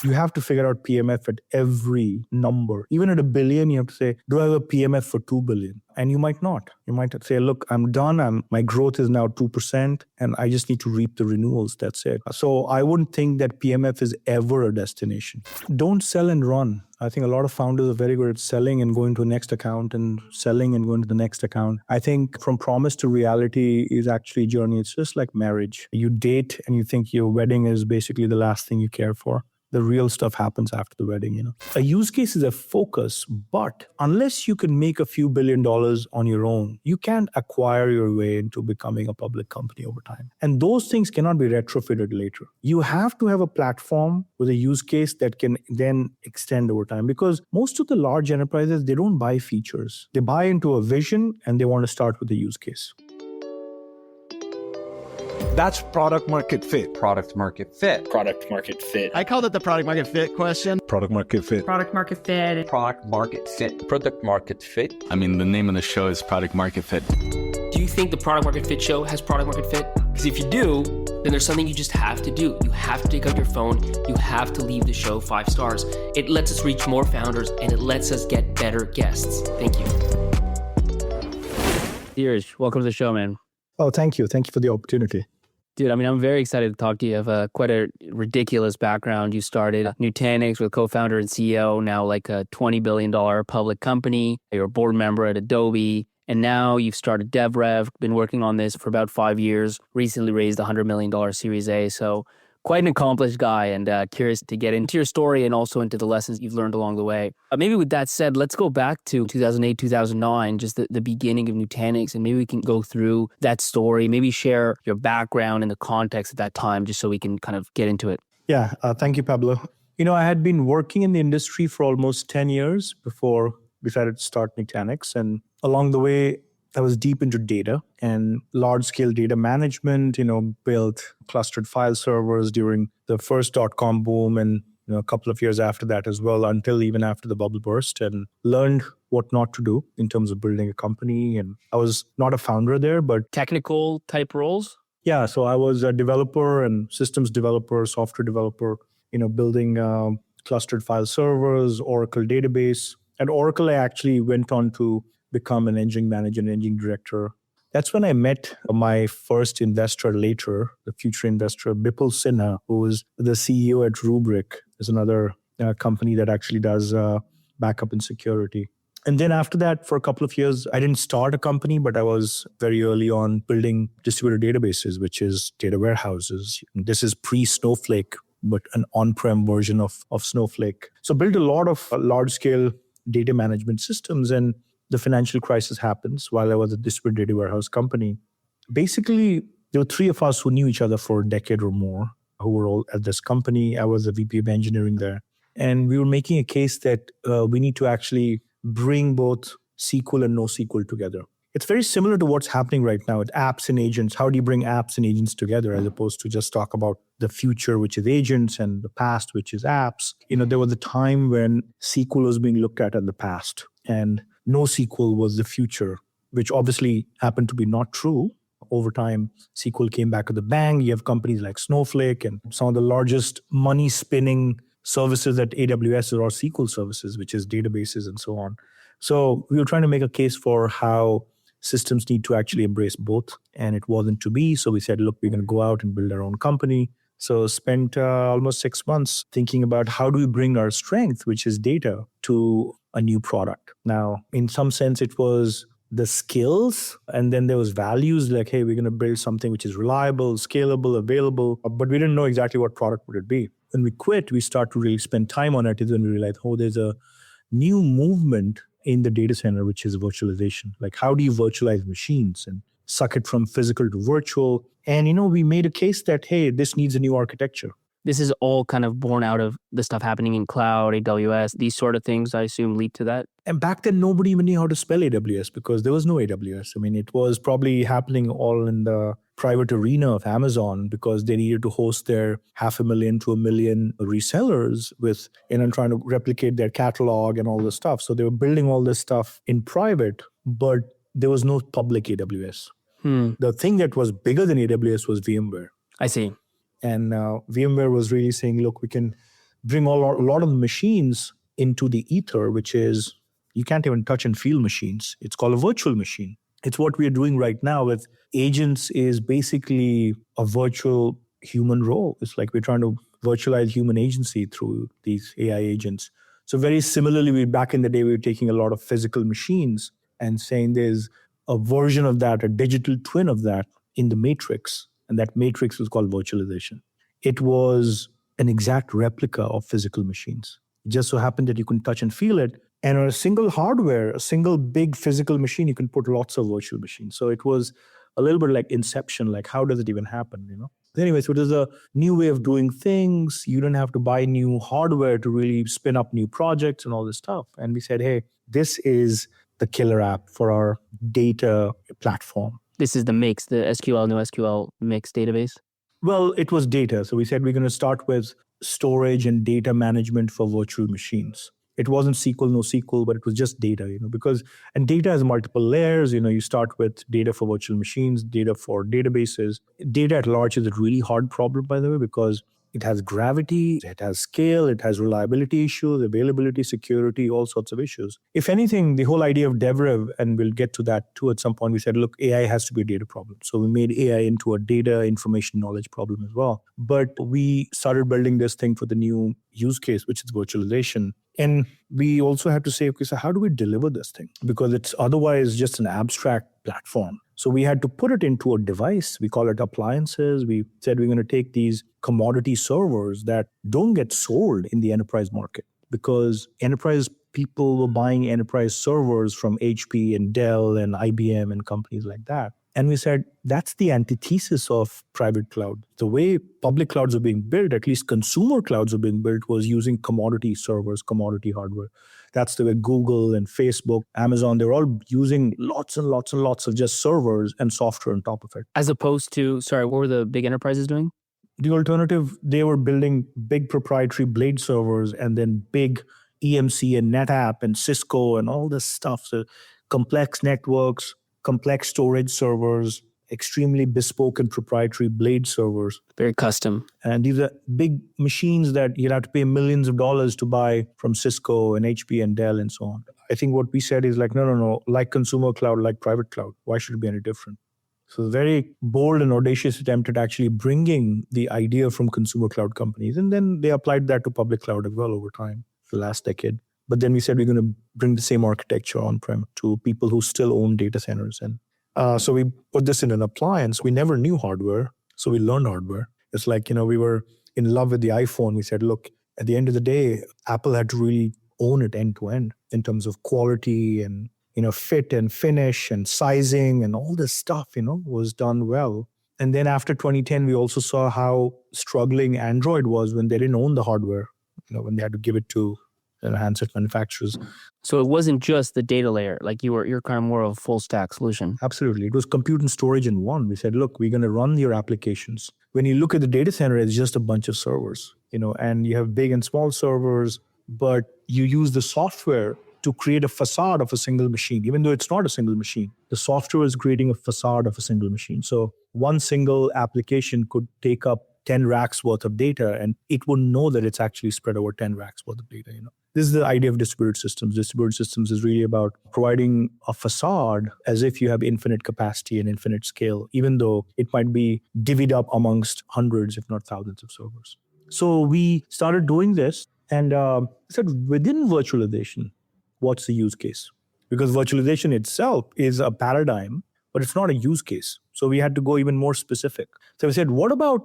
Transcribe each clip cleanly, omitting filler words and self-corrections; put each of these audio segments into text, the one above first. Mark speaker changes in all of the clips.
Speaker 1: You have to figure out PMF at every number. Even at $1 billion, you have to say, do I have a PMF for 2 billion? And you might not. You might say, look, I'm done. My growth is now 2%, and I just need to reap the renewals. That's it. So I wouldn't think that PMF is ever a destination. Don't sell and run. I think a lot of founders are very good at selling and going to the next account and selling and going to the next account. I think from promise to reality is actually a journey. It's just like marriage. You date and you think your wedding is basically the last thing you care for. The real stuff happens after the wedding, A use case is a focus, but unless you can make a few $1 billion on your own, you can't acquire your way into becoming a public company over time. And those things cannot be retrofitted later. You have to have a platform with a use case that can then extend over time, because most of the large enterprises, they don't buy features. They buy into a vision and they want to start with a use case.
Speaker 2: That's product market fit.
Speaker 3: Product market fit.
Speaker 4: Product market fit.
Speaker 5: I called it the product market fit question.
Speaker 2: Product market fit.
Speaker 6: Product market fit.
Speaker 3: Product market fit. Product market fit.
Speaker 7: I mean, the name of the show is Product Market Fit.
Speaker 8: Do you think the Product Market Fit show has product market fit? Because if you do, then there's something you just have to do. You have to take out your phone. You have to leave the show 5 stars. It lets us reach more founders and it lets us get better guests. Thank you.
Speaker 5: Dheeraj, welcome to the show, man.
Speaker 1: Oh, thank you. Thank you for the opportunity.
Speaker 5: Dude, I mean, I'm very excited to talk to you. You have quite a ridiculous background. You started Nutanix with co-founder and CEO, now like a $20 billion public company. You're a board member at Adobe. And now you've started DevRev, been working on this for about 5 years, recently raised a $100 million Series A. So quite an accomplished guy, and curious to get into your story and also into the lessons you've learned along the way. Maybe with that said, let's go back to 2008, 2009, just the beginning of Nutanix, and maybe we can go through that story, maybe share your background and the context at that time, just so we can kind of get into it.
Speaker 1: Yeah, thank you, Pablo. I had been working in the industry for almost 10 years before I decided to start Nutanix. And along the way, I was deep into data and large-scale data management, built clustered file servers during the first .com boom and a couple of years after that as well, until even after the bubble burst, and learned what not to do in terms of building a company. And I was not a founder there, but...
Speaker 5: Technical type roles?
Speaker 1: Yeah, so I was a developer and systems developer, software developer, building clustered file servers, Oracle database. At Oracle, I actually went on to become an engineering manager and engineering director. That's when I met my first investor later, the future investor, Bipul Sinha, who was the CEO at Rubrik. There's another company that actually does backup and security. And then after that, for a couple of years, I didn't start a company, but I was very early on building distributed databases, which is data warehouses. This is pre-Snowflake, but an on-prem version of Snowflake. So built a lot of large-scale data management systems, and the financial crisis happens while I was at distributed data warehouse company. Basically, there were 3 of us who knew each other for a decade or more, who were all at this company. I was a VP of engineering there. And we were making a case that we need to actually bring both SQL and NoSQL together. It's very similar to what's happening right now with apps and agents. How do you bring apps and agents together as opposed to just talk about the future, which is agents, and the past, which is apps? There was a time when SQL was being looked at the past, and NoSQL was the future, which obviously happened to be not true. Over time, SQL came back with a bang. You have companies like Snowflake, and some of the largest money-spinning services at AWS are SQL services, which is databases and so on. So we were trying to make a case for how systems need to actually embrace both, and it wasn't to be. So we said, look, we're going to go out and build our own company. So spent almost 6 months thinking about how do we bring our strength, which is data, to a new product. Now, in some sense, it was the skills, and then there was values like, hey, we're going to build something which is reliable, scalable, available, but we didn't know exactly what product would it be. When we quit, we start to really spend time on it, is when we realized, there's a new movement in the data center, which is virtualization. Like, how do you virtualize machines and suck it from physical to virtual? And, we made a case that, hey, this needs a new architecture.
Speaker 5: This is all kind of born out of the stuff happening in cloud, AWS, these sort of things, I assume, lead to that.
Speaker 1: And back then, nobody even knew how to spell AWS because there was no AWS. I mean, it was probably happening all in the private arena of Amazon because they needed to host their 500,000 to 1 million resellers with, trying to replicate their catalog and all this stuff. So they were building all this stuff in private, but there was no public AWS. The thing that was bigger than AWS was VMware.
Speaker 5: I see.
Speaker 1: And VMware was really saying, look, we can bring a lot of the machines into the ether, which is, you can't even touch and feel machines. It's called a virtual machine. It's what we are doing right now with agents, is basically a virtual human role. It's like we're trying to virtualize human agency through these AI agents. So very similarly, back in the day, we were taking a lot of physical machines and saying there's a version of that, a digital twin of that in the matrix. And that matrix was called virtualization. It was an exact replica of physical machines. It just so happened that you can touch and feel it. And on a single hardware, a single big physical machine, you can put lots of virtual machines. So it was a little bit like Inception, like how does it even happen, Anyway, so it is a new way of doing things. You don't have to buy new hardware to really spin up new projects and all this stuff. And we said, hey, this is the killer app for our data platform.
Speaker 5: This is the mix, the SQL, NoSQL mix database?
Speaker 1: Well, it was data. So we said we're going to start with storage and data management for virtual machines. It wasn't SQL, NoSQL, but it was just data, and data has multiple layers. You start with data for virtual machines, data for databases. Data at large is a really hard problem, by the way, because it has gravity, it has scale, it has reliability issues, availability, security, all sorts of issues. If anything, the whole idea of DevRev, and we'll get to that too at some point, we said, look, AI has to be a data problem. So we made AI into a data information knowledge problem as well. But we started building this thing for the new use case, which is virtualization. And we also had to say, okay, so how do we deliver this thing? Because it's otherwise just an abstract platform. So we had to put it into a device. We call it appliances. We said we're going to take these commodity servers that don't get sold in the enterprise market, because enterprise people were buying enterprise servers from HP and Dell and IBM and companies like that. And we said, that's the antithesis of private cloud. The way public clouds are being built, at least consumer clouds are being built, was using commodity servers, commodity hardware. That's the way Google and Facebook, Amazon, they're all using lots and lots and lots of just servers and software on top of it.
Speaker 5: As opposed to, what were the big enterprises doing?
Speaker 1: The alternative, they were building big proprietary Blade servers and then big EMC and NetApp and Cisco and all this stuff. So complex networks, complex storage servers, extremely bespoke and proprietary Blade servers.
Speaker 5: Very custom.
Speaker 1: And these are big machines that you'll have to pay millions of dollars to buy from Cisco and HP and Dell and so on. I think what we said is like, no, like consumer cloud, like private cloud. Why should it be any different? So a very bold and audacious attempt at actually bringing the idea from consumer cloud companies. And then they applied that to public cloud as well over time, the last decade. But then we said we're going to bring the same architecture on-prem to people who still own data centers. And so we put this in an appliance. We never knew hardware, so we learned hardware. It's like, we were in love with the iPhone. We said, look, at the end of the day, Apple had to really own it end to end in terms of quality and, fit and finish and sizing and all this stuff, was done well. And then after 2010, we also saw how struggling Android was when they didn't own the hardware, when they had to give it to handset manufacturers.
Speaker 5: So it wasn't just the data layer, like you're kind of more of a full stack solution.
Speaker 1: Absolutely. It was compute and storage in one. We said, look, we're going to run your applications. When you look at the data center, it's just a bunch of servers, and you have big and small servers, but you use the software to create a facade of a single machine, even though it's not a single machine. The software is creating a facade of a single machine. So one single application could take up 10 racks worth of data, and it wouldn't know that it's actually spread over 10 racks worth of data. This is the idea of distributed systems. Distributed systems is really about providing a facade as if you have infinite capacity and infinite scale, even though it might be divvied up amongst hundreds, if not thousands of servers. So we started doing this and said within virtualization, what's the use case? Because virtualization itself is a paradigm, but it's not a use case. So we had to go even more specific. So we said, what about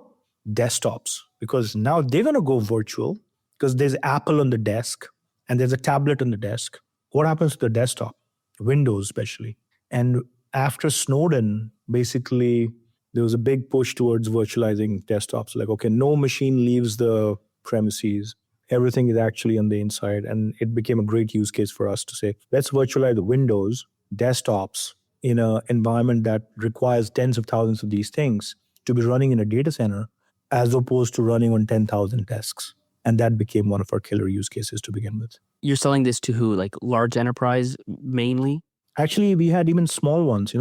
Speaker 1: desktops? Because now they're going to go virtual because there's Apple on the desk and there's a tablet on the desk. What happens to the desktop? Windows especially. And after Snowden, basically, there was a big push towards virtualizing desktops. Like, okay, no machine leaves the premises. Everything is actually on the inside. And it became a great use case for us to say, let's virtualize the Windows, desktops in an environment that requires tens of thousands of these things to be running in a data center as opposed to running on 10,000 desks. And that became one of our killer use cases to begin with.
Speaker 5: You're selling this to who? Like large enterprise mainly?
Speaker 1: Actually, we had even small ones,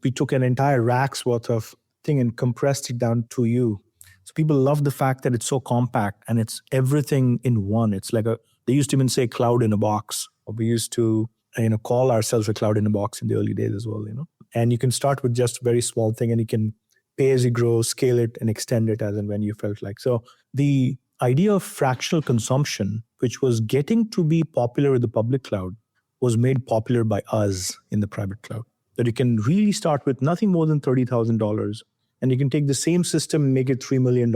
Speaker 1: we took an entire rack's worth of thing and compressed it down to you. So people love the fact that it's so compact and it's everything in one. It's like they used to even say cloud in a box. Or we used to, call ourselves a cloud in a box in the early days as well, And you can start with just a very small thing and you can pay as you grow, scale it and extend it as and when you felt like. So the idea of fractional consumption, which was getting to be popular with the public cloud, was made popular by us in the private cloud. That you can really start with nothing more than $30,000 and you can take the same system and make it $3 million.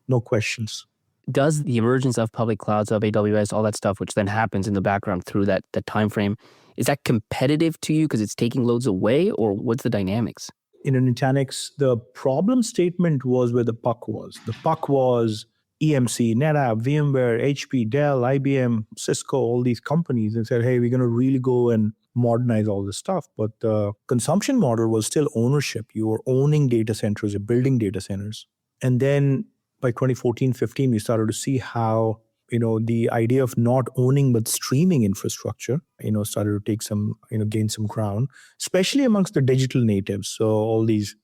Speaker 1: No questions.
Speaker 5: Does the emergence of public clouds, of AWS, all that stuff, which then happens in the background through that time frame, is that competitive to you because it's taking loads away, or what's the dynamics?
Speaker 1: In Nutanix, the problem statement was where the puck was. The puck was EMC, NetApp, VMware, HP, Dell, IBM, Cisco, all these companies, and said, hey, we're going to really go and modernize all this stuff. But the consumption model was still ownership. You were owning data centers, you're building data centers. And then by 2014, 15, we started to see how, the idea of not owning but streaming infrastructure, started to take some, gain some ground, especially amongst the digital natives. So all these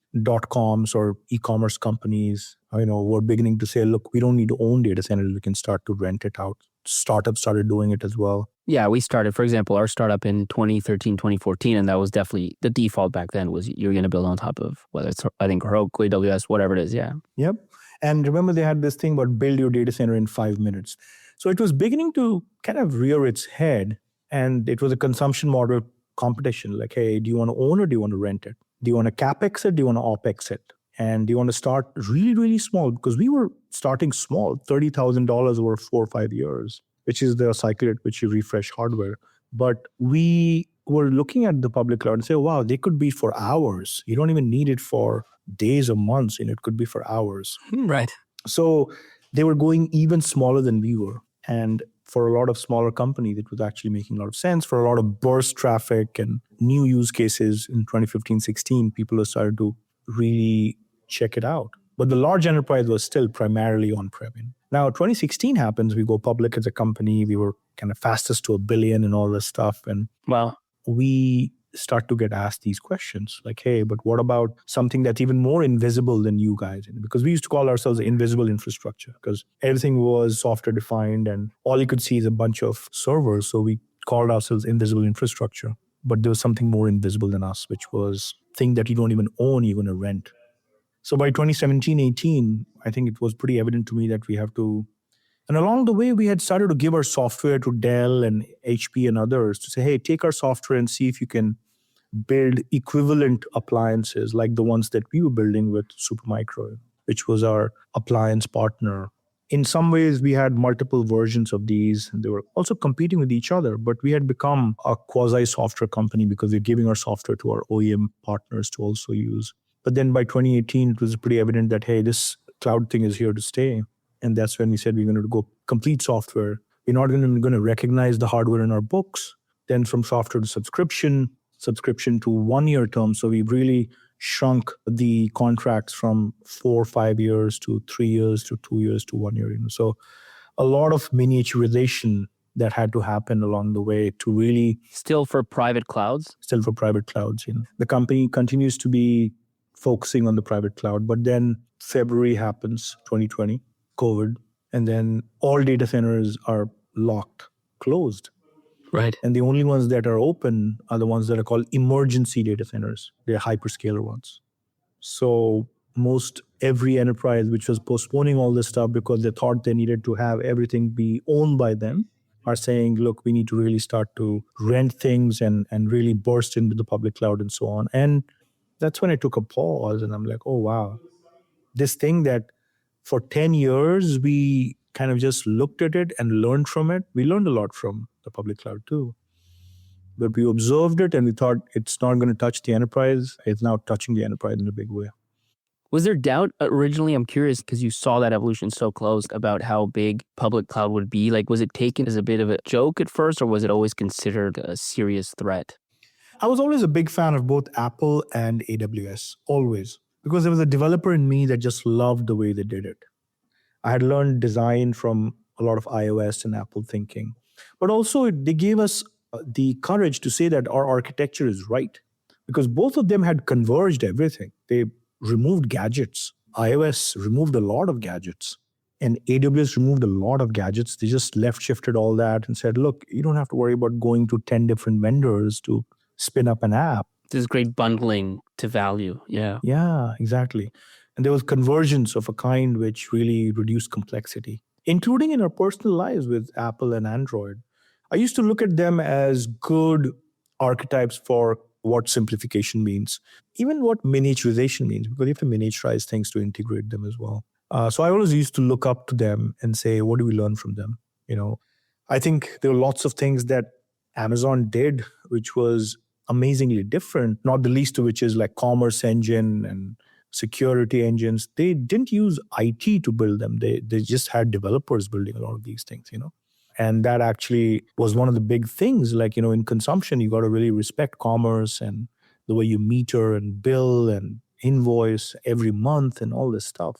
Speaker 1: .coms or e-commerce companies, were beginning to say, look, we don't need to own data centers. We can start to rent it out. Startups started doing it as well.
Speaker 5: Yeah, we started, for example, our startup in 2013, 2014, and that was definitely the default back then was you're going to build on top of whether it's, I think, Heroku, AWS, whatever it is, yeah.
Speaker 1: Yep. And remember, they had this thing about build your data center in 5 minutes. So it was beginning to kind of rear its head. And it was a consumption model competition. Like, hey, do you want to own or do you want to rent it? Do you want to CapEx it? Do you want to OpEx it? And do you want to start really, really small? Because we were starting small, $30,000 over 4 or 5 years, which is the cycle at which you refresh hardware. But we were looking at the public cloud and say, wow, they could be for hours. You don't even need it for days or months, and it could be for hours.
Speaker 5: Right.
Speaker 1: So they were going even smaller than we were. And for a lot of smaller companies, it was actually making a lot of sense. For a lot of burst traffic and new use cases in 2015, 16, people have started to really check it out. But the large enterprise was still primarily on-prem. Now, 2016 happens, we go public as a company. We were kind of fastest to $1 billion and all this stuff. And
Speaker 5: wow,
Speaker 1: we start to get asked these questions like, hey, but what about something that's even more invisible than you guys? Because we used to call ourselves invisible infrastructure because everything was software defined and all you could see is a bunch of servers. So we called ourselves invisible infrastructure. But there was something more invisible than us, which was thing that you don't even own, you're going to rent. So by 2017, 18, I think it was pretty evident to me that we have to. And along the way, we had started to give our software to Dell and HP and others to say, hey, take our software and see if you can build equivalent appliances like the ones that we were building with Supermicro, which was our appliance partner. In some ways, we had multiple versions of these, and they were also competing with each other, but we had become a quasi-software company because we're giving our software to our OEM partners to also use. But then by 2018, it was pretty evident that, hey, this cloud thing is here to stay. And that's when we said we're going to go complete software. We're not going to recognize the hardware in our books. Then from software to subscription to 1 year term. So we've really shrunk the contracts from 4 or 5 years to 3 years to 2 years to 1 year. So a lot of miniaturization that had to happen along the way to really...
Speaker 5: Still for private clouds?
Speaker 1: Still for private clouds. The company continues to be focusing on the private cloud. But then February happens, 2020, COVID, and then all data centers are locked, closed.
Speaker 5: Right.
Speaker 1: And the only ones that are open are the ones that are called emergency data centers. They're hyperscaler ones. So most every enterprise which was postponing all this stuff because they thought they needed to have everything be owned by them are saying, look, we need to really start to rent things and really burst into the public cloud and so on. And that's when I took a pause and I'm like, oh, wow. This thing that for 10 years, we kind of just looked at it and learned from it. We learned a lot from the public cloud too. But we observed it and we thought it's not going to touch the enterprise. It's now touching the enterprise in a big way.
Speaker 5: Was there doubt originally? I'm curious because you saw that evolution so close about how big public cloud would be. Like, was it taken as a bit of a joke at first, or was it always considered a serious threat?
Speaker 1: I was always a big fan of both Apple and AWS, always. Because there was a developer in me that just loved the way they did it. I had learned design from a lot of iOS and Apple thinking. But also they gave us the courage to say that our architecture is right. Because both of them had converged everything. They removed gadgets. iOS removed a lot of gadgets and AWS removed a lot of gadgets. They just left shifted all that and said, look, you don't have to worry about going to 10 different vendors to spin up an app.
Speaker 5: This great bundling to value. Yeah.
Speaker 1: Yeah, exactly. And there was convergence of a kind which really reduced complexity, including in our personal lives with Apple and Android. I used to look at them as good archetypes for what simplification means, even what miniaturization means, because you have to miniaturize things to integrate them as well. So I always used to look up to them and say, what do we learn from them? I think there were lots of things that Amazon did, which was amazingly different, not the least of which is like commerce engine and security engines. They didn't use IT to build them. They just had developers building a lot of these things, And that actually was one of the big things. Like, in consumption, you got to really respect commerce and the way you meter and bill and invoice every month and all this stuff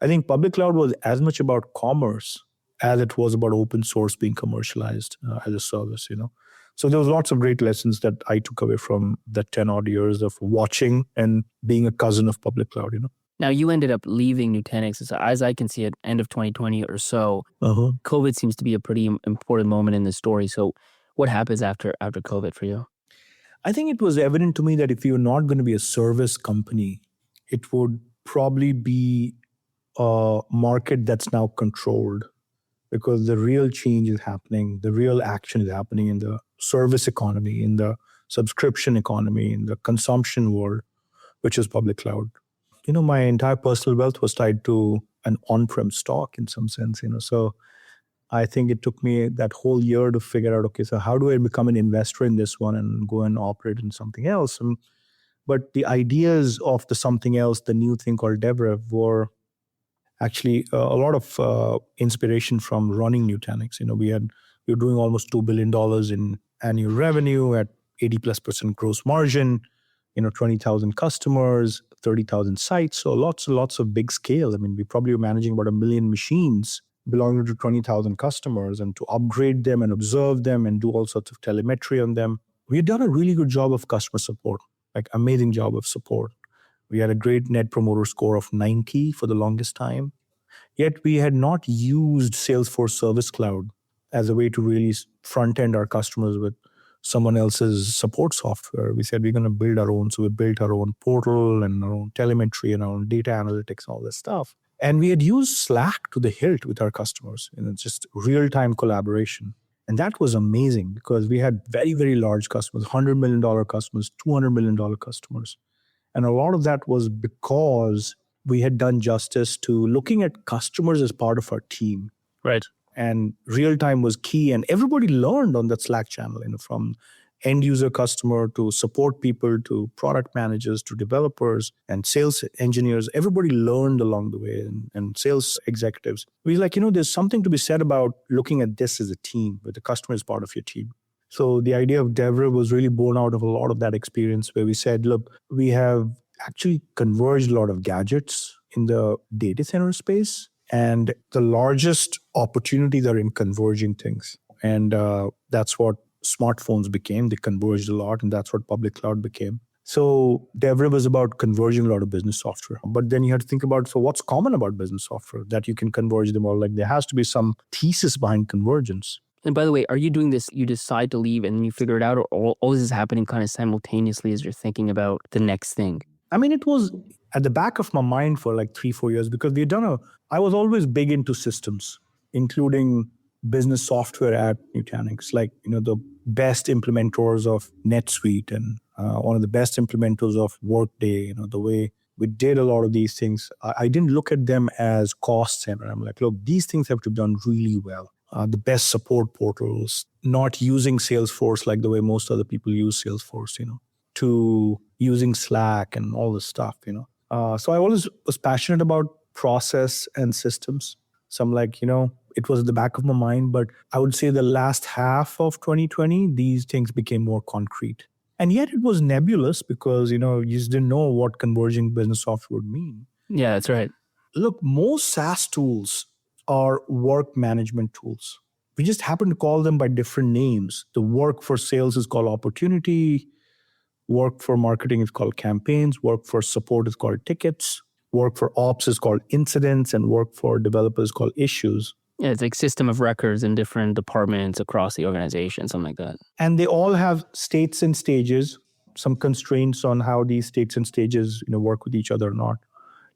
Speaker 1: I think public cloud was as much about commerce as it was about open source being commercialized as a service, So there was lots of great lessons that I took away from the 10 odd years of watching and being a cousin of public cloud,
Speaker 5: Now, you ended up leaving Nutanix, as I can see it, end of 2020 or so. COVID seems to be a pretty important moment in the story. So what happens after COVID for you?
Speaker 1: I think it was evident to me that if you're not going to be a service company, it would probably be a market that's now controlled, because the real change is happening, the real action is happening in the service economy, in the subscription economy, in the consumption world, which is public cloud. My entire personal wealth was tied to an on-prem stock in some sense, So I think it took me that whole year to figure out, okay, so how do I become an investor in this one and go and operate in something else? But the ideas of the something else, the new thing called DevRev, were actually a lot of inspiration from running Nutanix. We were doing almost $2 billion in annual revenue at 80+% gross margin, 20,000 customers, 30,000 sites. So lots and lots of big scale. I mean, we probably were managing about 1 million machines belonging to 20,000 customers, and to upgrade them and observe them and do all sorts of telemetry on them. We had done a really good job of customer support, like amazing job of support. We had a great net promoter score of 90 for the longest time. Yet we had not used Salesforce Service Cloud as a way to really front end our customers with someone else's support software. We said we're going to build our own. So we built our own portal and our own telemetry and our own data analytics, all this stuff. And we had used Slack to the hilt with our customers, just real-time collaboration. And that was amazing because we had very, very large customers, $100 million customers, $200 million customers. And a lot of that was because we had done justice to looking at customers as part of our team.
Speaker 5: Right.
Speaker 1: And real-time was key. And everybody learned on that Slack channel, from end user customer to support people to product managers to developers and sales engineers. Everybody learned along the way, and sales executives. We were like, there's something to be said about looking at this as a team, where the customer is part of your team. So the idea of DevRev was really born out of a lot of that experience, where we said, look, we have actually converged a lot of gadgets in the data center space, and the largest opportunities are in converging things. And that's what smartphones became. They converged a lot, and that's what public cloud became. So DevRev was about converging a lot of business software. But then you have to think about, so what's common about business software that you can converge them all? Like there has to be some thesis behind convergence.
Speaker 5: And by the way, are you doing this, you decide to leave and then you figure it out, or all this is happening kind of simultaneously as you're thinking about the next thing?
Speaker 1: I mean, it was at the back of my mind for like 3-4 years, because I was always big into systems, including business software at Nutanix, like, the best implementers of NetSuite and one of the best implementers of Workday, the way we did a lot of these things. I didn't look at them as cost center. I'm like, look, these things have to be done really well. The best support portals, not using Salesforce like the way most other people use Salesforce, to using Slack and all this stuff, So I always was passionate about process and systems. So I'm like, it was at the back of my mind, but I would say the last half of 2020, these things became more concrete. And yet it was nebulous because, you just didn't know what converging business software would mean.
Speaker 5: Yeah, that's right.
Speaker 1: Look, most SaaS tools are work management tools. We just happen to call them by different names. The work for sales is called opportunity. Work for marketing is called campaigns. Work for support is called tickets. Work for ops is called incidents, and work for developers is called issues.
Speaker 5: Yeah, it's like system of records in different departments across the organization, something like that.
Speaker 1: And they all have states and stages, some constraints on how these states and stages work with each other or not.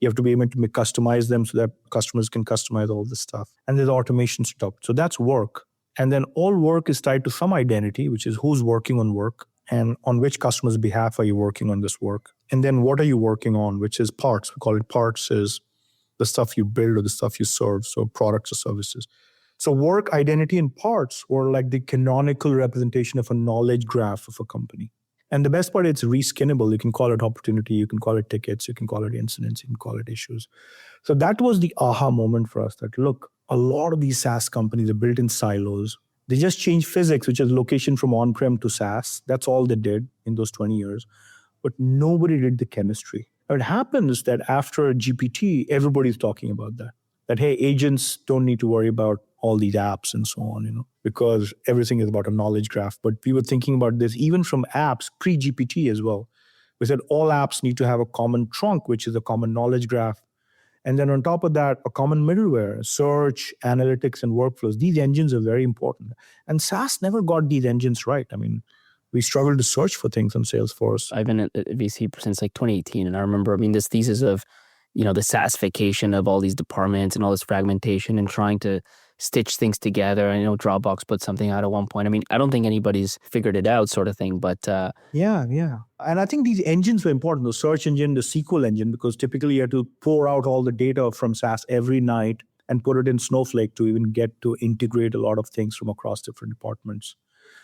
Speaker 1: You have to be able to customize them so that customers can customize all this stuff. And there's automation stuff. So that's work. And then all work is tied to some identity, which is who's working on work and on which customer's behalf are you working on this work. And then what are you working on, which is parts. We call it parts, is the stuff you build or the stuff you serve, so products or services. So work, identity, and parts were like the canonical representation of a knowledge graph of a company. And the best part, it's reskinnable. You can call it opportunity, you can call it tickets, you can call it incidents, you can call it issues. So that was the aha moment for us that, look, a lot of these SaaS companies are built in silos. They just changed physics, which is location from on-prem to SaaS. That's all they did in those 20 years. But nobody did the chemistry. What happens that after GPT, everybody's talking about that, hey, agents don't need to worry about all these apps and so on, because everything is about a knowledge graph. But we were thinking about this even from apps pre-GPT as well. We said all apps need to have a common trunk, which is a common knowledge graph. And then on top of that, a common middleware, search, analytics, and workflows. These engines are very important. And SaaS never got these engines right. I mean, we struggled to search for things on Salesforce.
Speaker 5: I've been at VC since like 2018. And I remember, this thesis of, the SaaSification of all these departments and all this fragmentation and trying to stitch things together. I know Dropbox put something out at one point. I don't think anybody's figured it out sort of thing, but...
Speaker 1: Yeah. And I think these engines were important, the search engine, the SQL engine, because typically you had to pour out all the data from SaaS every night and put it in Snowflake to even get to integrate a lot of things from across different departments.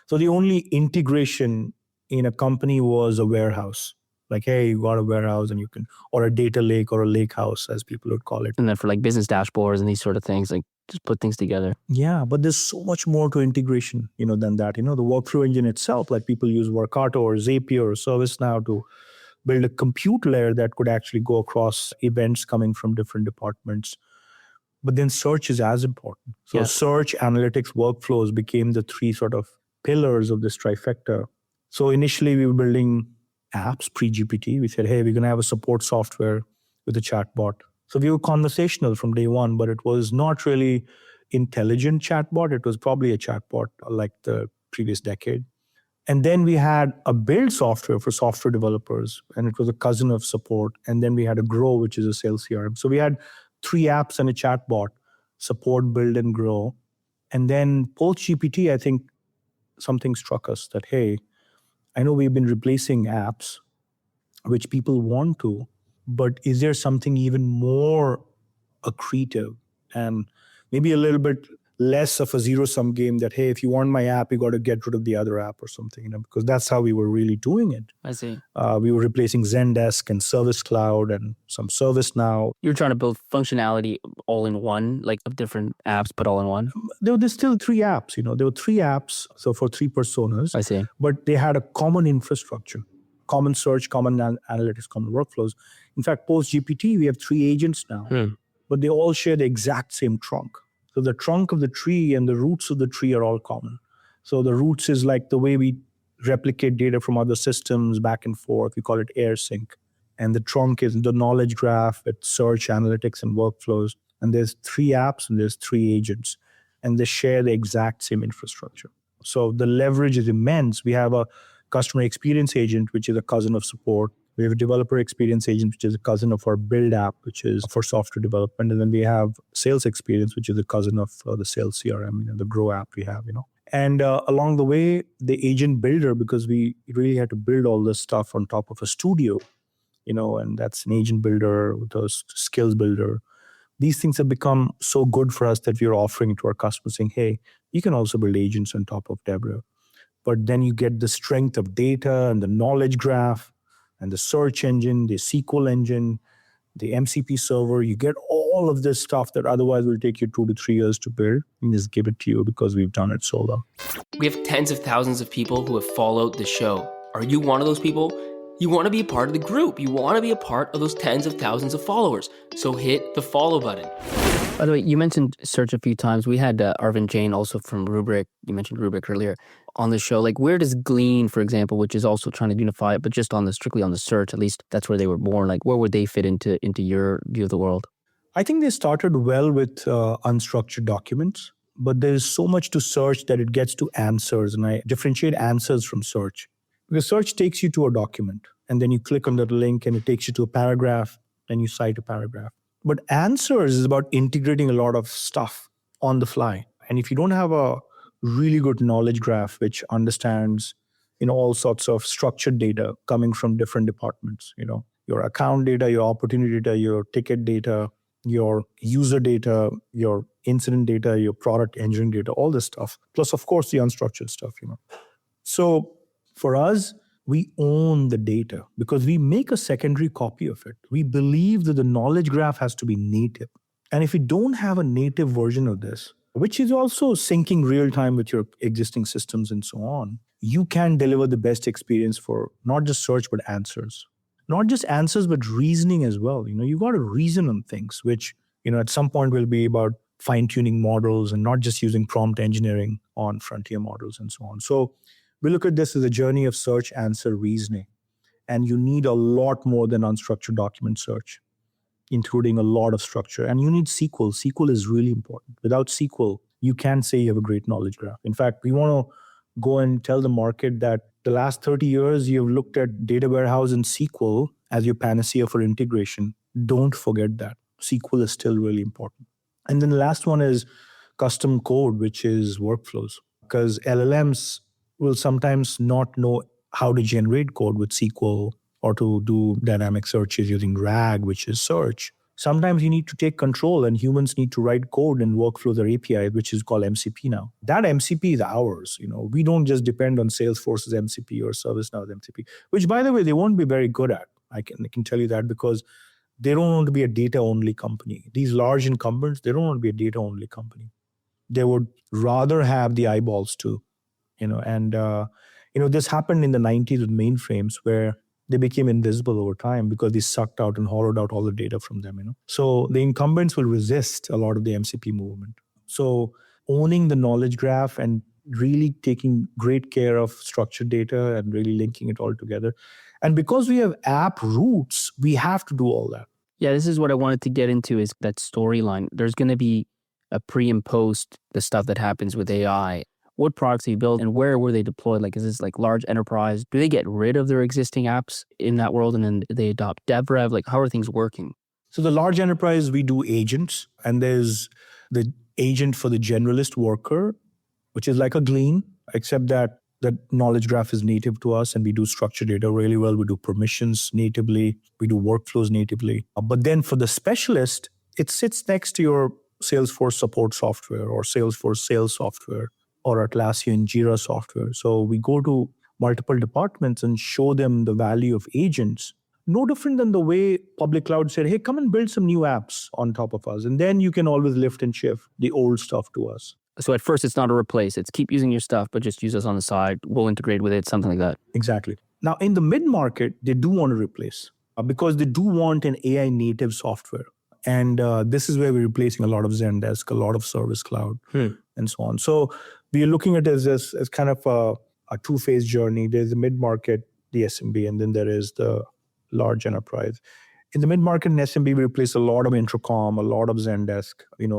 Speaker 1: So the only integration in a company was a warehouse. Like, hey, you got a warehouse and you can, or a data lake or a lake house, as people would call it.
Speaker 5: And then for like business dashboards and these sort of things, like just put things together.
Speaker 1: Yeah, but there's so much more to integration, than that. The workflow engine itself, like people use Workato or Zapier or ServiceNow to build a compute layer that could actually go across events coming from different departments. But then search is as important. So search, analytics, workflows became the three sort of pillars of this trifecta. So initially we were building apps pre-GPT. We said, hey, we're going to have a support software with a chatbot. So we were conversational from day one, but it was not really intelligent chatbot. It was probably a chatbot like the previous decade. And then we had a build software for software developers, and it was a cousin of support. And then we had a grow, which is a sales CRM. So we had 3 apps and a chatbot, support, build, and grow. And then post-GPT, I think something struck us that, hey, I know we've been replacing apps, which people want to, but is there something even more accretive and maybe a little bit less of a zero-sum game that, hey, if you want my app, you got to get rid of the other app or something, because that's how we were really doing it.
Speaker 5: I see.
Speaker 1: We were replacing Zendesk and Service Cloud and some ServiceNow.
Speaker 5: You're trying to build functionality all in one, like of different apps, but all in one?
Speaker 1: There's still 3 apps, There were 3 apps, so for 3 personas.
Speaker 5: I see.
Speaker 1: But they had a common infrastructure, common search, common analytics, common workflows. In fact, post-GPT, we have 3 agents now, but they all share the exact same trunk. So the trunk of the tree and the roots of the tree are all common. So the roots is like the way we replicate data from other systems back and forth. We call it air sync. And the trunk is the knowledge graph with search, analytics, and workflows. And there's 3 apps and there's 3 agents. And they share the exact same infrastructure. So the leverage is immense. We have a customer experience agent, which is a cousin of support. We have a developer experience agent, which is a cousin of our build app, which is for software development. And then we have sales experience, which is a cousin of the sales CRM, the Grow app we have, And along the way, the agent builder, because we really had to build all this stuff on top of a studio, and that's an agent builder with a skills builder. These things have become so good for us that we are offering to our customers saying, hey, you can also build agents on top of DevRev. But then you get the strength of data and the knowledge graph and the search engine, the SQL engine, the MCP server. You get all of this stuff that otherwise will take you 2 to 3 years to build. We just give it to you because we've done it so well.
Speaker 8: We have tens of thousands of people who have followed the show. Are you one of those people? You want to be a part of the group. You want to be a part of those tens of thousands of followers. So hit the follow button.
Speaker 5: By the way, you mentioned search a few times. We had Arvind Jain also from Rubrik. You mentioned Rubrik earlier on the show. Like, where does Glean, for example, which is also trying to unify it, but just on the strictly on the search, at least that's where they were born. Like, where would they fit into your view of the world?
Speaker 1: I think they started well with unstructured documents, but there's so much to search that it gets to answers. And I differentiate answers from search. Because search takes you to a document, and then you click on that link and it takes you to a paragraph, and you cite a paragraph. But answers is about integrating a lot of stuff on the fly. And if you don't have a really good knowledge graph, which understands, all sorts of structured data coming from different departments, your account data, your opportunity data, your ticket data, your user data, your incident data, your product engineering data, all this stuff, plus of course the unstructured stuff, So for us, we own the data because we make a secondary copy of it. We believe that the knowledge graph has to be native. And if you don't have a native version of this, which is also syncing real time with your existing systems and so on, you can deliver the best experience for not just search, but answers. Not just answers, but reasoning as well. You got to reason on things, which, at some point will be about fine-tuning models and not just using prompt engineering on frontier models and so on. So we look at this as a journey of search, answer, reasoning. And you need a lot more than unstructured document search, including a lot of structure. And you need SQL. SQL is really important. Without SQL, you can't say you have a great knowledge graph. In fact, we want to go and tell the market that the last 30 years, you've looked at data warehouse and SQL as your panacea for integration. Don't forget that. SQL is still really important. And then the last one is custom code, which is workflows. Because LLMs will sometimes not know how to generate code with SQL or to do dynamic searches using RAG, which is search. Sometimes you need to take control and humans need to write code and workflows or API, which is called MCP now. That MCP is ours. We don't just depend on Salesforce's MCP or ServiceNow's MCP, which, by the way, they won't be very good at. I can tell you that because they don't want to be a data-only company. These large incumbents, they don't want to be a data-only company. They would rather have the eyeballs too. This happened in the 90s with mainframes where they became invisible over time because they sucked out and hollowed out all the data from them. So the incumbents will resist a lot of the MCP movement. So owning the knowledge graph and really taking great care of structured data and really linking it all together. And because we have app roots, we have to do all that.
Speaker 5: Yeah, this is what I wanted to get into is that storyline. There's going to be a pre and post the stuff that happens with AI. What products do you build and where were they deployed? Like, is this like large enterprise? Do they get rid of their existing apps in that world and then they adopt DevRev? Like, how are things working?
Speaker 1: So the large enterprise, we do agents, and there's the agent for the generalist worker, which is like a Glean, except that the knowledge graph is native to us and we do structured data really well. We do permissions natively. We do workflows natively. But then for the specialist, it sits next to your Salesforce support software or Salesforce sales software, or Atlassian Jira software. So we go to multiple departments and show them the value of agents. No different than the way public cloud said, hey, come and build some new apps on top of us. And then you can always lift and shift the old stuff to us.
Speaker 5: So at first, it's not a replace. It's keep using your stuff, but just use us on the side. We'll integrate with it, something like that.
Speaker 1: Exactly. Now, in the mid-market, they do want to replace because they do want an AI native software. And this is where we're replacing a lot of Zendesk, a lot of Service Cloud, and so on. So we are looking at it as kind of a two-phase journey. There's the mid-market, the SMB, and then there is the large enterprise. In the mid-market and SMB, we replace a lot of Intercom, a lot of Zendesk,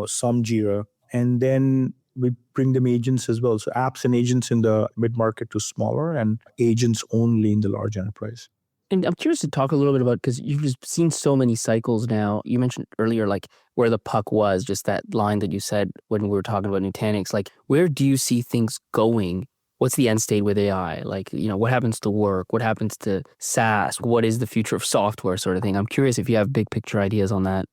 Speaker 1: some Jira, and then we bring them agents as well. So apps and agents in the mid-market to smaller and agents only in the large enterprise.
Speaker 5: And I'm curious to talk a little bit about, because you've just seen so many cycles now. You mentioned earlier, like where the puck was, just that line that you said when we were talking about Nutanix. Like, where do you see things going? What's the end state with AI? Like, what happens to work? What happens to SaaS? What is the future of software sort of thing? I'm curious if you have big picture ideas on that.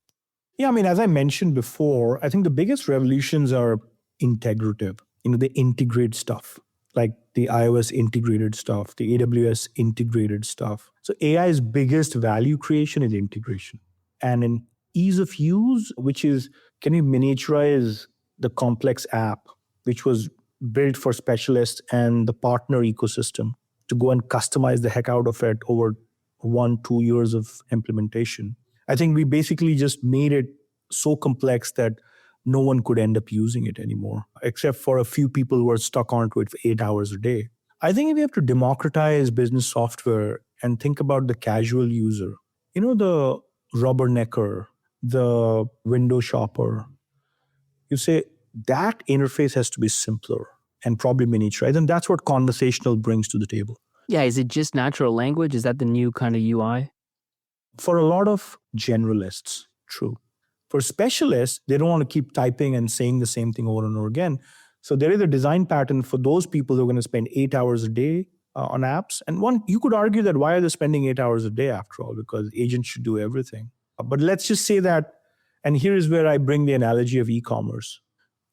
Speaker 1: Yeah, as I mentioned before, I think the biggest revolutions are integrative. They integrate stuff. Like the iOS integrated stuff, the AWS integrated stuff. So AI's biggest value creation is integration. And in ease of use, which is, can you miniaturize the complex app, which was built for specialists and the partner ecosystem to go and customize the heck out of it over 1-2 years of implementation. I think we basically just made it so complex that no one could end up using it anymore, except for a few people who are stuck onto it for 8 hours a day. I think if you have to democratize business software and think about the casual user, the rubbernecker, the window shopper, you say that interface has to be simpler and probably miniaturized. And that's what conversational brings to the table.
Speaker 5: Yeah, is it just natural language? Is that the new kind of UI?
Speaker 1: For a lot of generalists, true. For specialists, they don't want to keep typing and saying the same thing over and over again. So there is a design pattern for those people who are going to spend 8 hours a day on apps. And you could argue that why are they spending 8 hours a day after all? Because agents should do everything. But let's just say that, and here is where I bring the analogy of e-commerce.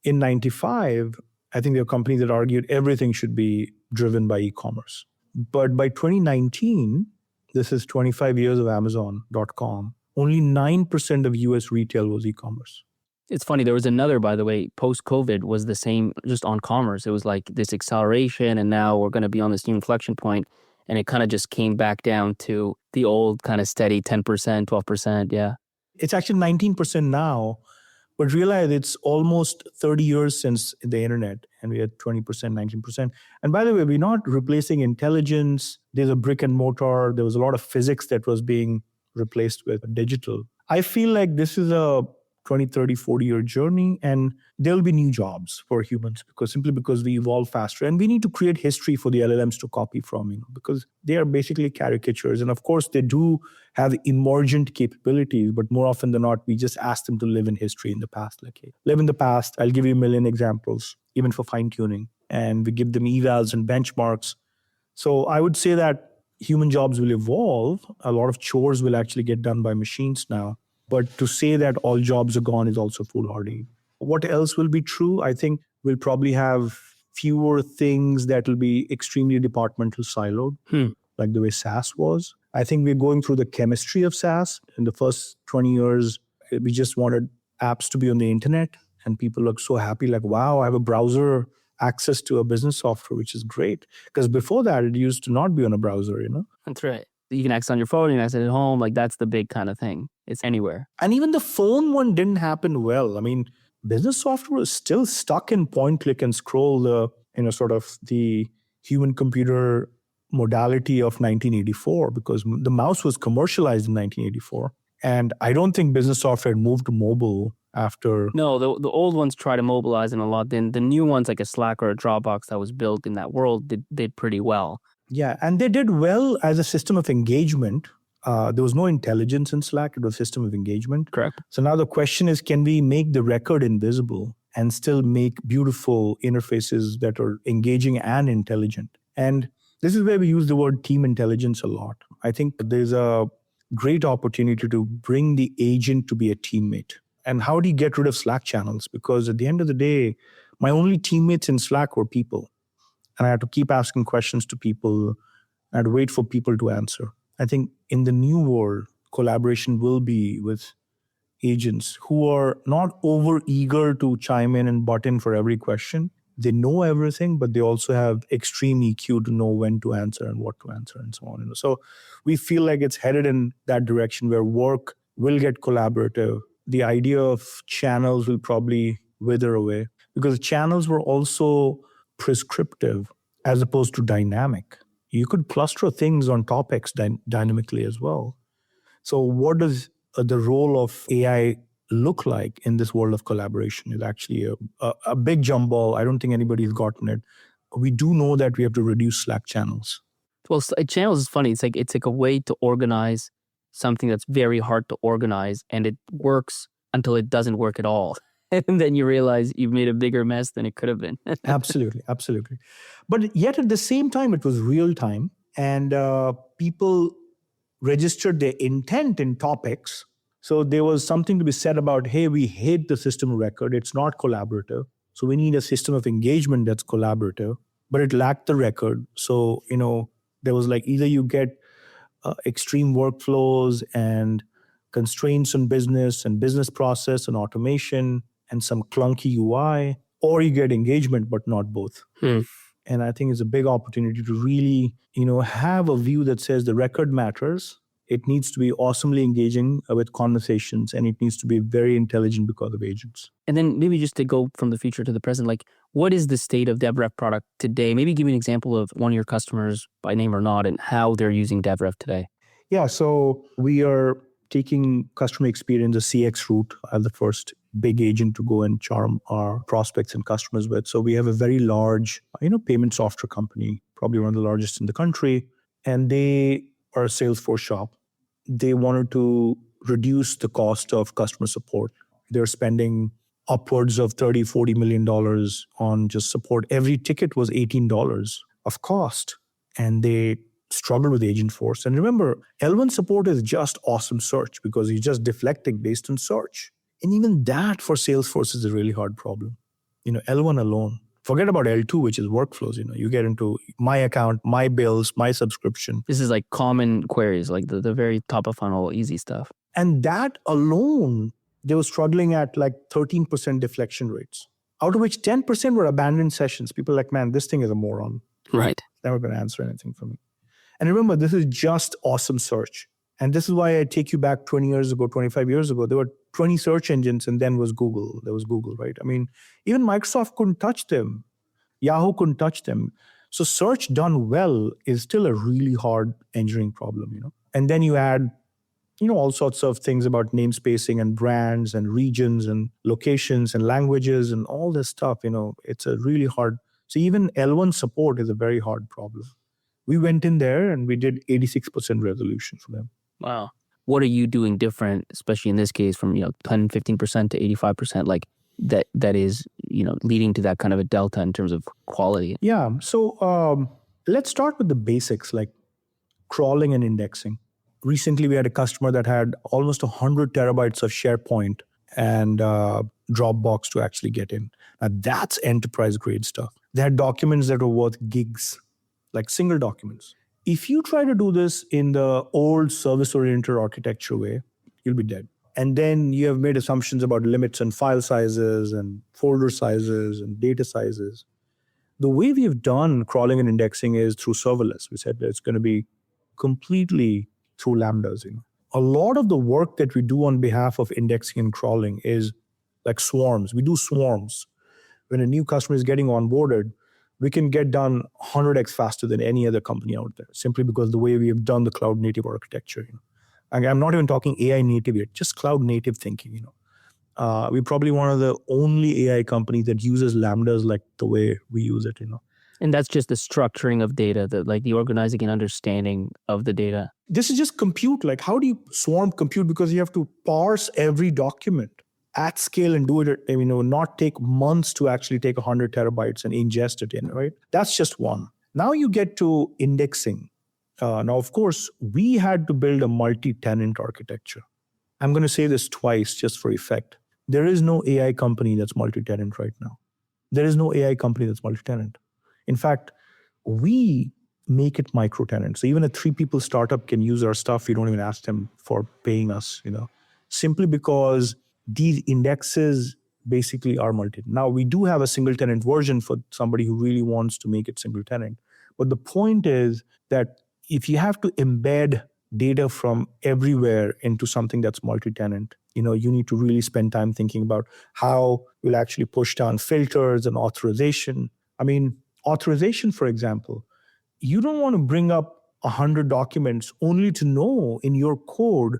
Speaker 1: In 95, I think there are companies that argued everything should be driven by e-commerce. But by 2019, this is 25 years of Amazon.com, only 9% of US retail was e-commerce.
Speaker 5: It's funny, there was another, by the way, post-COVID was the same, just on commerce. It was like this acceleration, and now we're going to be on this new inflection point, and it kind of just came back down to the old kind of steady 10%, 12%, yeah.
Speaker 1: It's actually 19% now, but realize it's almost 30 years since the internet, and we had 20%, 19%. And by the way, we're not replacing intelligence. There's a brick and mortar. There was a lot of physics that was being replaced with digital. I feel like this is a 20, 30, 40-year journey, and there'll be new jobs for humans simply because we evolve faster. And we need to create history for the LLMs to copy from, because they are basically caricatures. And of course, they do have emergent capabilities, but more often than not, we just ask them to live in history in the past. Like, hey, live in the past. I'll give you a million examples, even for fine-tuning. And we give them evals and benchmarks. So I would say that human jobs will evolve. A lot of chores will actually get done by machines now. But to say that all jobs are gone is also foolhardy. What else will be true? I think we'll probably have fewer things that will be extremely departmental siloed, like the way SaaS was. I think we're going through the chemistry of SaaS. In the first 20 years, we just wanted apps to be on the internet, and people look so happy, like, wow, I have a browser access to a business software, which is great. Because before that, it used to not be on a browser,
Speaker 5: That's right. You can access on your phone, you can access at home. Like, that's the big kind of thing. It's anywhere.
Speaker 1: And even the phone one didn't happen well. I mean, business software is still stuck in point, click, and scroll, sort of the human computer modality of 1984, because the mouse was commercialized in 1984. And I don't think business software moved to mobile after.
Speaker 5: No, the old ones try to mobilize in a lot. Then the new ones, like a Slack or a Dropbox that was built in that world, did pretty well.
Speaker 1: Yeah, and they did well as a system of engagement. There was no intelligence in Slack. It was a system of engagement.
Speaker 5: Correct.
Speaker 1: So now the question is, can we make the record invisible and still make beautiful interfaces that are engaging and intelligent? And this is where we use the word team intelligence a lot. I think there's a great opportunity to bring the agent to be a teammate. And how do you get rid of Slack channels? Because at the end of the day, my only teammates in Slack were people. And I had to keep asking questions to people. I had to wait for people to answer. I think in the new world, collaboration will be with agents who are not over eager to chime in and butt in for every question. They know everything, but they also have extreme EQ to know when to answer and what to answer and so on. So we feel like it's headed in that direction where work will get collaborative. The idea of channels will probably wither away, because channels were also prescriptive as opposed to dynamic. You could cluster things on topics dynamically as well. So what does the role of AI look like in this world of collaboration? Is actually a big jump ball. I don't think anybody's gotten it. We do know that we have to reduce Slack channels.
Speaker 5: Well, channels is funny. It's like a way to organize something that's very hard to organize, and it works until it doesn't work at all. And then you realize you've made a bigger mess than it could have been.
Speaker 1: Absolutely. But yet at the same time, it was real time, and people registered their intent in topics. So there was something to be said about, hey, we hate the system of record. It's not collaborative. So we need a system of engagement that's collaborative, but it lacked the record. So, there was like either you get extreme workflows and constraints on business and business process and automation and some clunky UI, or you get engagement, but not both. And I think it's a big opportunity to really, have a view that says the record matters. It needs to be awesomely engaging with conversations, and it needs to be very intelligent because of agents.
Speaker 5: And then maybe just to go from the future to the present, like what is the state of DevRev product today? Maybe give me an example of one of your customers, by name or not, and how they're using DevRev today.
Speaker 1: Yeah, so we are taking customer experience, the CX route, as the first big agent to go and charm our prospects and customers with. So we have a very large, payment software company, probably one of the largest in the country, and they are a Salesforce shop. They wanted to reduce the cost of customer support. They're spending upwards of $30-40 million on just support. Every ticket was $18 of cost, and they struggled with Agentforce. And remember, L1 support is just awesome search because you're just deflecting based on search. And even that for Salesforce is a really hard problem. L1 alone. Forget about L2, which is workflows. You get into my account, my bills, my subscription.
Speaker 5: This is like common queries, like the very top of funnel, easy stuff.
Speaker 1: And that alone, they were struggling at like 13% deflection rates, out of which 10% were abandoned sessions. People are like, man, this thing is a moron.
Speaker 5: Right.
Speaker 1: It's never going to answer anything for me. And remember, this is just awesome search. And this is why I take you back 20 years ago, 25 years ago. There were 20 search engines and then was Google. There was Google, right? I mean, even Microsoft couldn't touch them. Yahoo couldn't touch them. So search done well is still a really hard engineering problem, And then you add, all sorts of things about namespacing and brands and regions and locations and languages and all this stuff, it's a really hard. So even L1 support is a very hard problem. We went in there and we did 86% resolution for them.
Speaker 5: Wow. What are you doing different, especially in this case, from 10, 15% to 85%, like that is, leading to that kind of a delta in terms of quality?
Speaker 1: Yeah. So let's start with the basics, like crawling and indexing. Recently, we had a customer that had almost 100 terabytes of SharePoint and Dropbox to actually get in. Now, that's enterprise-grade stuff. They had documents that were worth gigs, like single documents. If you try to do this in the old service-oriented architecture way, you'll be dead. And then you have made assumptions about limits and file sizes and folder sizes and data sizes. The way we've done crawling and indexing is through serverless. We said that it's going to be completely through Lambdas. A lot of the work that we do on behalf of indexing and crawling is like swarms. We do swarms. When a new customer is getting onboarded, we can get done 100x faster than any other company out there, simply because the way we have done the cloud native architecture. And I'm not even talking AI native yet, just cloud native thinking. We're probably one of the only AI companies that uses Lambdas like the way we use it.
Speaker 5: And that's just the structuring of data, the organizing and understanding of the data.
Speaker 1: This is just compute. Like, how do you swarm compute? Because you have to parse every document at scale and do it, not take months to actually take 100 terabytes and ingest it in, right? That's just one. Now you get to indexing. Now, of course, we had to build a multi-tenant architecture. I'm going to say this twice just for effect. There is no AI company that's multi-tenant right now. There is no AI company that's multi-tenant. In fact, we make it micro-tenant. So even a 3-people startup can use our stuff. We don't even ask them for paying us, simply because these indexes basically are multi-tenant. Now, we do have a single-tenant version for somebody who really wants to make it single-tenant. But the point is that if you have to embed data from everywhere into something that's multi-tenant, you need to really spend time thinking about how we'll actually push down filters and authorization. I mean, authorization, for example, you don't want to bring up 100 documents only to know in your code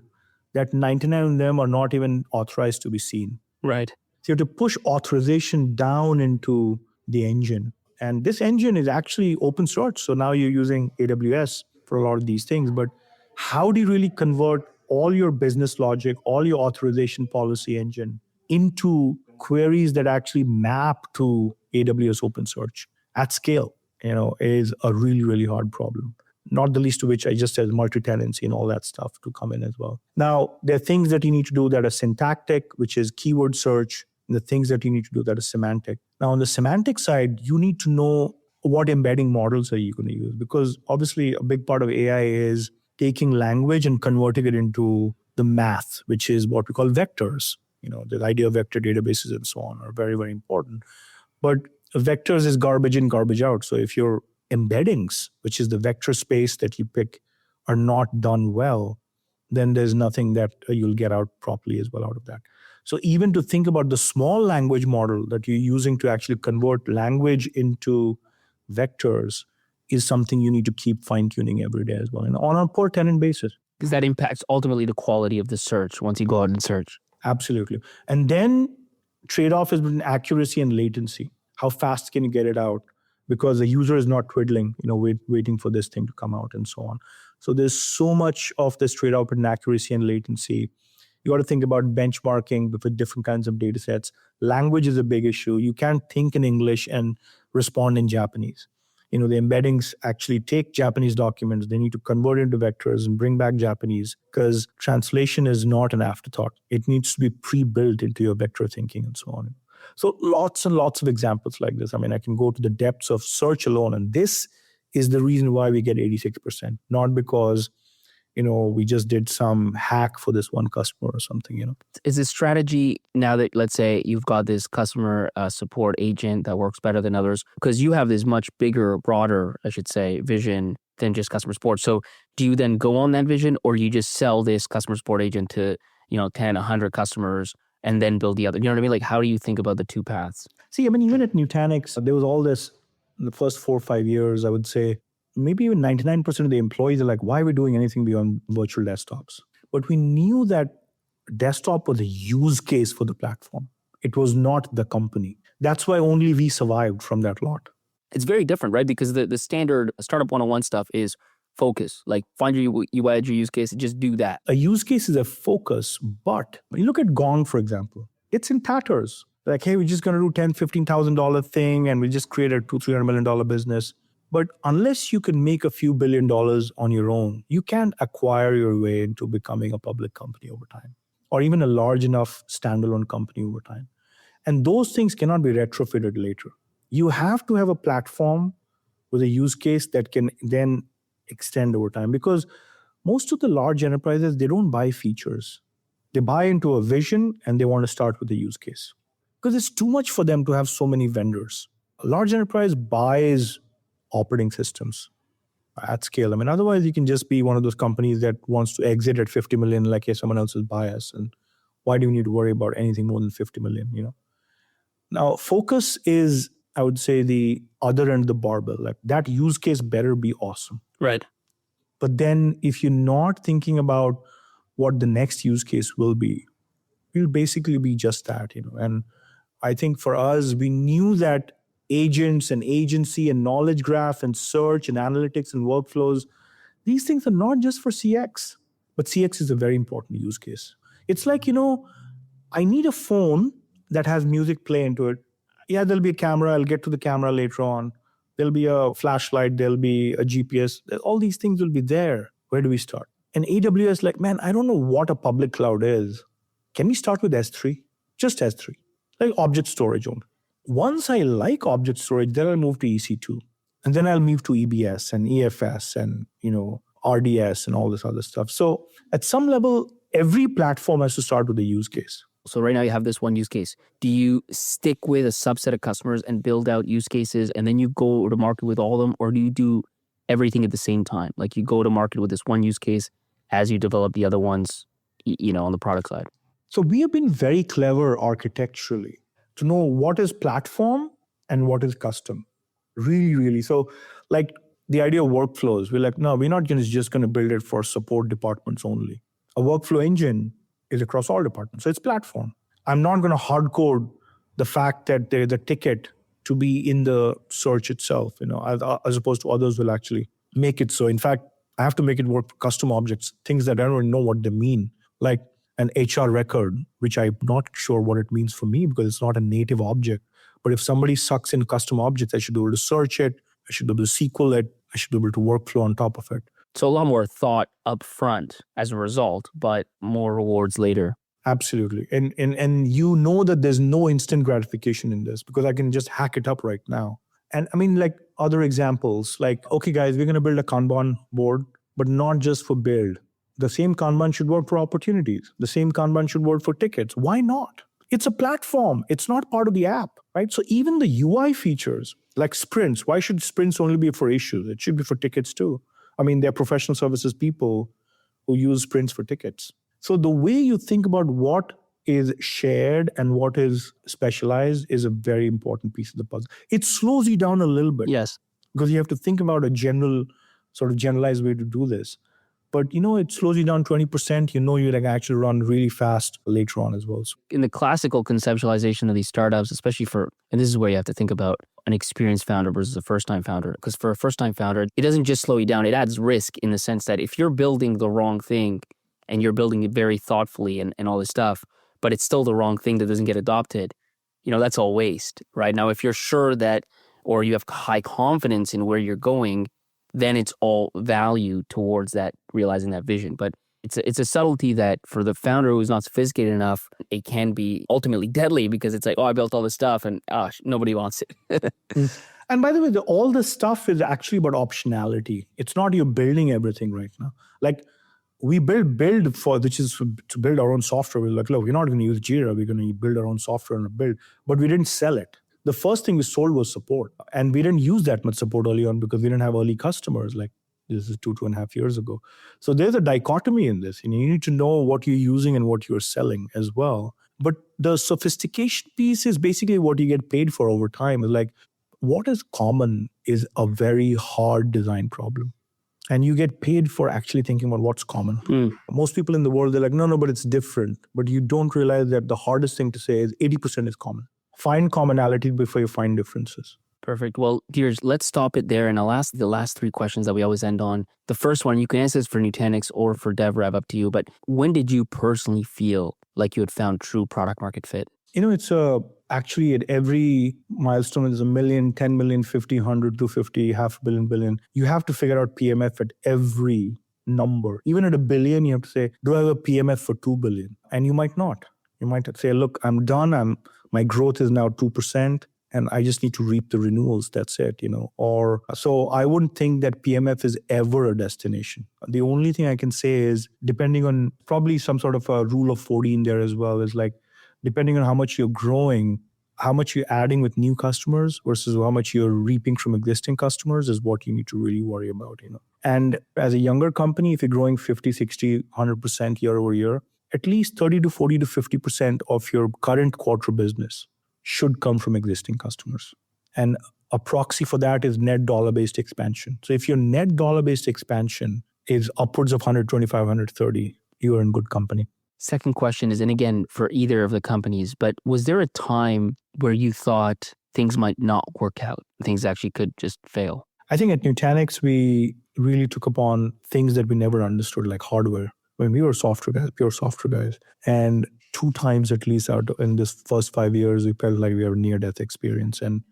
Speaker 1: that 99 of them are not even authorized to be seen.
Speaker 5: Right.
Speaker 1: So you have to push authorization down into the engine. And this engine is actually open source. So now you're using AWS for a lot of these things. But how do you really convert all your business logic, all your authorization policy engine into queries that actually map to AWS OpenSearch at scale? Is a really, really hard problem. Not the least of which I just said multi-tenancy and all that stuff to come in as well. Now, there are things that you need to do that are syntactic, which is keyword search, and the things that you need to do that are semantic. Now, on the semantic side, you need to know what embedding models are you going to use, because obviously a big part of AI is taking language and converting it into the math, which is what we call vectors. The idea of vector databases and so on are very, very important. But vectors is garbage in, garbage out. So if your embeddings, which is the vector space that you pick, are not done well, then there's nothing that you'll get out properly as well out of that. So even to think about the small language model that you're using to actually convert language into vectors is something you need to keep fine-tuning every day as well, and on a per tenant basis.
Speaker 5: Because that impacts ultimately the quality of the search once you go out and search.
Speaker 1: Absolutely. And then trade-off is between accuracy and latency. How fast can you get it out? Because the user is not twiddling, waiting for this thing to come out and so on. So there's so much of this trade-off between accuracy and latency. You got to think about benchmarking with different kinds of data sets. Language is a big issue. You can't think in English and respond in Japanese. The embeddings actually take Japanese documents. They need to convert into vectors and bring back Japanese, because translation is not an afterthought. It needs to be pre-built into your vector thinking and so on. So lots and lots of examples like this. I mean, I can go to the depths of search alone, and this is the reason why we get 86%, not because we just did some hack for this one customer or something,
Speaker 5: Is this strategy, now that, let's say, you've got this customer support agent that works better than others, because you have this much bigger, broader, I should say, vision than just customer support. So do you then go on that vision, or do you just sell this customer support agent to, 10, 100 customers and then build the other? You know what I mean? Like, how do you think about the two paths?
Speaker 1: See, I mean, even at Nutanix, there was all this in the first 4 or 5 years, I would say, maybe even 99% of the employees are like, why are we doing anything beyond virtual desktops? But we knew that desktop was a use case for the platform. It was not the company. That's why only we survived from that lot.
Speaker 5: It's very different, right? Because the standard startup 101 stuff is focus. Like, find your UI, your use case, and just do that.
Speaker 1: A use case is a focus, but when you look at Gong, for example, it's in tatters. Like, hey, we're just going to do $10,000, $15,000 thing, and we just create a $200-300 million business. But unless you can make a few $1 billion on your own, you can't acquire your way into becoming a public company over time, or even a large enough standalone company over time. And those things cannot be retrofitted later. You have to have a platform with a use case that can then extend over time, because most of the large enterprises, they don't buy features. They buy into a vision and they want to start with a use case, because it's too much for them to have so many vendors. A large enterprise buys operating systems at scale. I mean, otherwise you can just be one of those companies that wants to exit at 50 million, like, hey, someone else will buy us. And why do you need to worry about anything more than 50 million, Now, focus is, I would say, the other end of the barbell. Like, that use case better be awesome.
Speaker 5: Right.
Speaker 1: But then if you're not thinking about what the next use case will be, it'll basically be just that, And I think for us, we knew that agents and agency and knowledge graph and search and analytics and workflows, these things are not just for CX, but CX is a very important use case. It's like, I need a phone that has music play into it. Yeah, there'll be a camera. I'll get to the camera later on. There'll be a flashlight. There'll be a GPS. All these things will be there. Where do we start? And AWS, like, man, I don't know what a public cloud is. Can we start with S3? Just S3, like object storage only. Once I like object storage, then I'll move to EC2. And then I'll move to EBS and EFS and, RDS and all this other stuff. So at some level, every platform has to start with a use case.
Speaker 5: So right now you have this one use case. Do you stick with a subset of customers and build out use cases and then you go to market with all of them? Or do you do everything at the same time? Like, you go to market with this one use case as you develop the other ones, on the product side?
Speaker 1: So we have been very clever architecturally to know what is platform and what is custom. Really, really. So like the idea of workflows, we're like, no, we're not just going to build it for support departments only. A workflow engine is across all departments. So it's platform. I'm not going to hard code the fact that there's a ticket to be in the search itself, as opposed to others will actually make it so. In fact, I have to make it work for custom objects, things that I don't even know what they mean. Like an HR record, which I'm not sure what it means for me because it's not a native object. But if somebody sucks in custom objects, I should be able to search it. I should be able to SQL it. I should be able to workflow on top of it.
Speaker 5: So a lot more thought up front as a result, but more rewards later.
Speaker 1: Absolutely. And that there's no instant gratification in this because I can just hack it up right now. And I mean, like other examples, like, okay, guys, we're going to build a Kanban board, but not just for build. The same Kanban should work for opportunities. The same Kanban should work for tickets. Why not? It's a platform. It's not part of the app, right? So even the UI features, like sprints, why should sprints only be for issues? It should be for tickets too. I mean, they're professional services people who use sprints for tickets. So the way you think about what is shared and what is specialized is a very important piece of the puzzle. It slows you down a little bit.
Speaker 5: Yes.
Speaker 1: Because you have to think about a generalized way to do this. But it slows you down 20%. You like actually run really fast later on as well. So
Speaker 5: In the classical conceptualization of these startups, especially and this is where you have to think about an experienced founder versus a first-time founder. Because for a first-time founder, it doesn't just slow you down. It adds risk in the sense that if you're building the wrong thing and you're building it very thoughtfully and all this stuff, but it's still the wrong thing that doesn't get adopted, that's all waste, right? Now, if you're sure that, or you have high confidence in where you're going, then it's all value towards that, realizing that vision. But it's a subtlety that for the founder who's not sophisticated enough, it can be ultimately deadly because it's like, I built all this stuff and nobody wants it.
Speaker 1: And by the way, all this stuff is actually about optionality. It's not you're building everything right now. Like we build for, which is to build our own software. We're like, look, we're not going to use Jira. We're going to build our own software and build, but we didn't sell it. The first thing we sold was support. And we didn't use that much support early on because we didn't have early customers. Like this is 2.5 years ago. So there's a dichotomy in this. You need to know what you're using and what you're selling as well. But the sophistication piece is basically what you get paid for over time. Is like what is common is a very hard design problem. And you get paid for actually thinking about what's common. Most people in the world, they're like, no, but it's different. But you don't realize that the hardest thing to say is 80% is common. Find commonality before you find differences.
Speaker 5: Perfect. Well, Dheeraj, let's stop it there. And I'll ask the last three questions that we always end on. The first one, you can answer this for Nutanix or for DevRev, up to you. But when did you personally feel like you had found true product market fit?
Speaker 1: It's actually at every milestone, there's 1 million, 10 million, 50, 100, 250, half a billion, billion. You have to figure out PMF at every number. Even at 1 billion, you have to say, do I have a PMF for 2 billion? And you might not. You might say, look, I'm done. My growth is now 2%, and I just need to reap the renewals. That's it, Or so I wouldn't think that PMF is ever a destination. The only thing I can say is, depending on probably some sort of a rule of 40 in there as well, is like, depending on how much you're growing, how much you're adding with new customers versus how much you're reaping from existing customers is what you need to really worry about, And as a younger company, if you're growing 50, 60, 100% year over year, at least 30 to 40 to 50% of your current quarter business should come from existing customers. And a proxy for that is net dollar-based expansion. So if your net dollar-based expansion is upwards of 125, 130, you are in good company.
Speaker 5: Second question is, and again, for either of the companies, but was there a time where you thought things might not work out? Things actually could just fail?
Speaker 1: I think at Nutanix, we really took upon things that we never understood, like hardware. When we were software guys, pure software guys. And 2 times at least out in this first 5 years, we felt like we have a near-death experience. And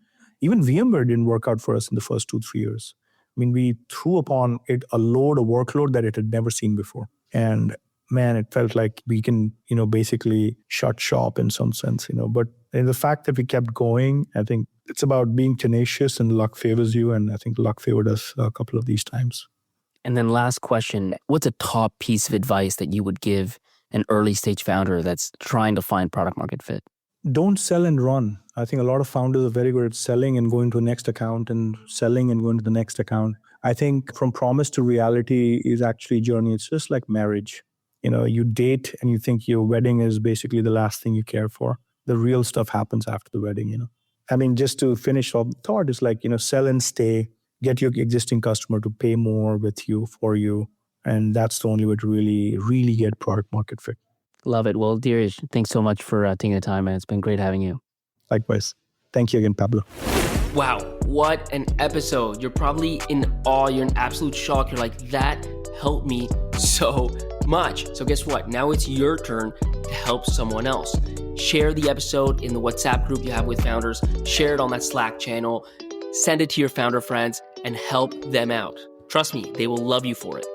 Speaker 1: even VMware didn't work out for us in the first 2-3 years. I mean, we threw upon it a workload that it had never seen before. And man, it felt like we can, basically shut shop in some sense, But in the fact that we kept going, I think it's about being tenacious and luck favors you. And I think luck favored us a couple of these times.
Speaker 5: And then last question, what's a top piece of advice that you would give an early stage founder that's trying to find product market fit?
Speaker 1: Don't sell and run. I think a lot of founders are very good at selling and going to the next account and selling and going to the next account. I think from promise to reality is actually a journey. It's just like marriage. You date and you think your wedding is basically the last thing you care for. The real stuff happens after the wedding, I mean, just to finish off the thought, is like, sell and stay. Get your existing customer to pay more with you, for you. And that's the only way to really, really get product market fit.
Speaker 5: Love it. Well, Dheeraj, thanks so much for taking the time, and it's been great having you.
Speaker 1: Likewise. Thank you again, Pablo.
Speaker 8: Wow, what an episode. You're probably in awe. You're in absolute shock. You're like, that helped me so much. So guess what? Now it's your turn to help someone else. Share the episode in the WhatsApp group you have with founders. Share it on that Slack channel. Send it to your founder friends and help them out. Trust me, they will love you for it.